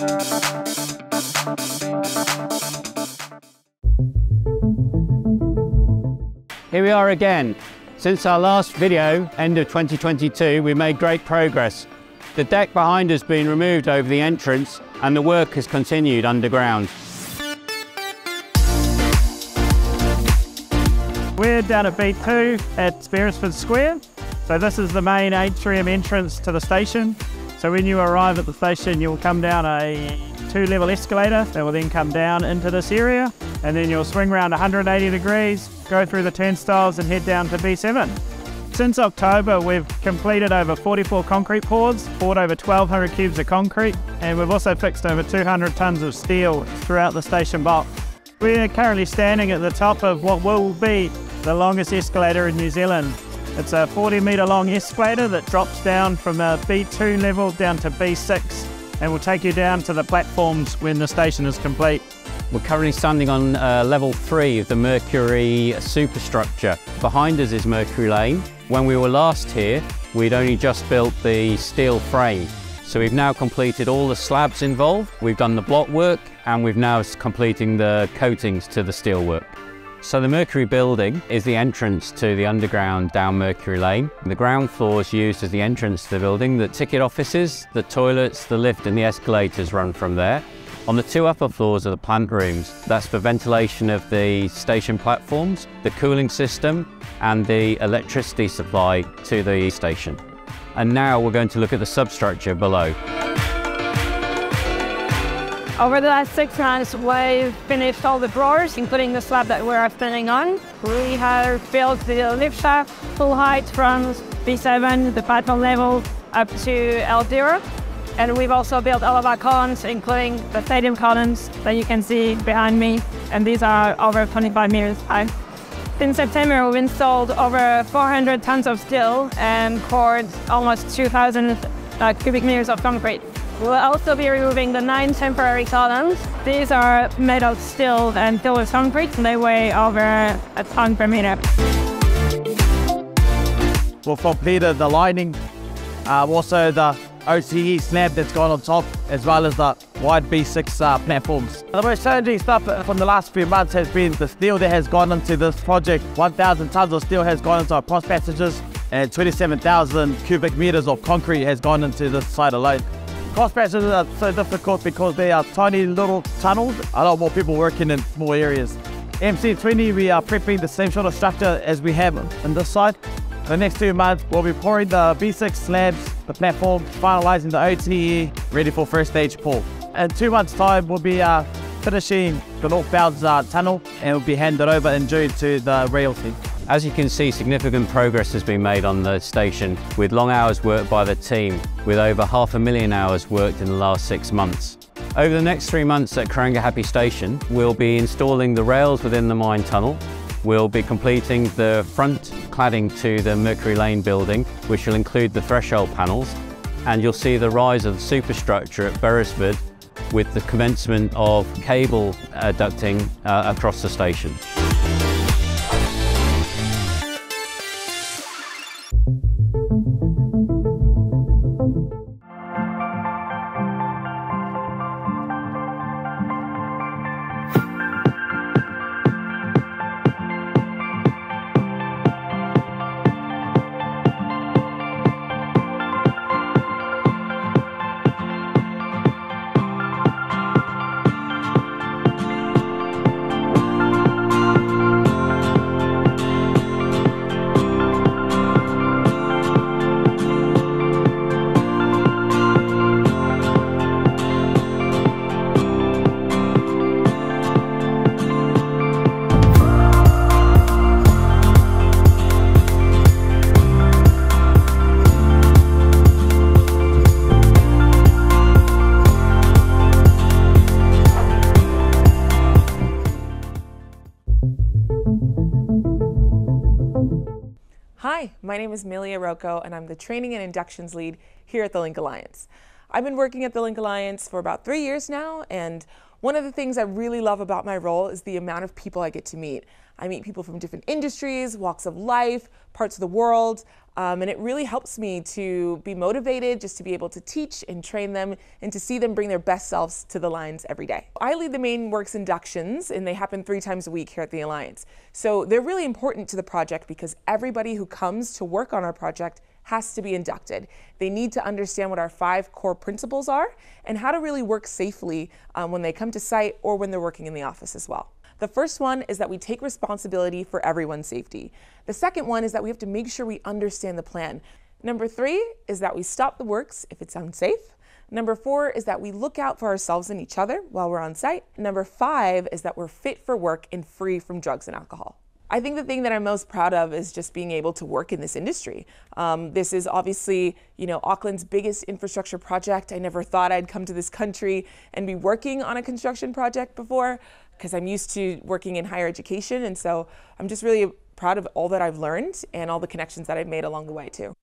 Here we are again. Since our last video, end of 2022, we made great progress. The deck behind us has been removed over the entrance and the work has continued underground. We're down at B2 at Beresford Square. So this is the main atrium entrance to the station. So when you arrive at the station, you'll come down a 2-level escalator that will then come down into this area, and then you'll swing around 180 degrees, go through the turnstiles and head down to B7. Since October, we've completed over 44 concrete pours, poured over 1,200 cubes of concrete, and we've also fixed over 200 tonnes of steel throughout the station box. We're currently standing at the top of what will be the longest escalator in New Zealand. It's a 40-metre long escalator that drops down from the B2 level down to B6 and will take you down to the platforms when the station is complete. We're currently standing on level 3 of the Mercury superstructure. Behind us is Mercury Lane. When we were last here, we'd only just built the steel frame. So we've now completed all the slabs involved, we've done the block work, and we've now completing the coatings to the steel work. So the Mercury building is the entrance to the underground down Mercury Lane. The ground floor is used as the entrance to the building. The ticket offices, the toilets, the lift and the escalators run from there. On the 2 upper floors are the plant rooms. That's for ventilation of the station platforms, the cooling system and the electricity supply to the station. And now we're going to look at the substructure below. Over the last 6 months, we've finished all the drawers, including the slab that we're standing on. We have built the lift shaft full height from B7, the platform level, up to L0. And we've also built all of our columns, including the stadium columns that you can see behind me. And these are over 25 meters high. In September, we've installed over 400 tons of steel and poured almost 2,000 cubic meters of concrete. We'll also be removing the 9 temporary columns. These are made of steel and filled with concrete, and they weigh over a ton per meter. We've completed the lining, also the OCE slab that's gone on top, as well as the wide B6 platforms. The most challenging stuff from the last few months has been the steel that has gone into this project. 1,000 tons of steel has gone into our cross passages, and 27,000 cubic meters of concrete has gone into this site alone. Cross passages are so difficult because they are tiny little tunnels. A lot more people working in small areas. MC20, we are prepping the same sort of structure as we have on this side. The next 2 months, we'll be pouring the B6 slabs, the platform, finalising the OTE, ready for first stage pour. In 2 months' time, we'll be finishing the northbound tunnel, and will be handed over in June to the rail team. As you can see, significant progress has been made on the station with long hours worked by the team, with over 500,000 hours worked in the last 6 months. Over the next 3 months at Karanga-a-Hape Station, we'll be installing the rails within the mine tunnel. We'll be completing the front cladding to the Mercury Lane building, which will include the threshold panels. And you'll see the rise of the superstructure at Beresford with the commencement of cable ducting across the station. Hi, my name is Milia Rocco, and I'm the Training and Inductions Lead here at the Link Alliance. I've been working at the Link Alliance for about 3 years now, and One of the things I really love about my role is the amount of people I get to meet. I meet people from different industries, walks of life, parts of the world, and it really helps me to be motivated just to be able to teach and train them and to see them bring their best selves to the lines every day. I lead the main works inductions, and they happen 3 times a week here at the Alliance. So they're really important to the project because everybody who comes to work on our project has to be inducted. They need to understand what our 5 core principles are and how to really work safely when they come to site or when they're working in the office as well. The first one is that we take responsibility for everyone's safety. The second one is that we have to make sure we understand the plan. Number 3 is that we stop the works if it's unsafe. Number 4 is that we look out for ourselves and each other while we're on site. Number 5 is that we're fit for work and free from drugs and alcohol. I think the thing that I'm most proud of is just being able to work in this industry. This is obviously, Auckland's biggest infrastructure project. I never thought I'd come to this country and be working on a construction project before, because I'm used to working in higher education. And so I'm just really proud of all that I've learned and all the connections that I've made along the way too.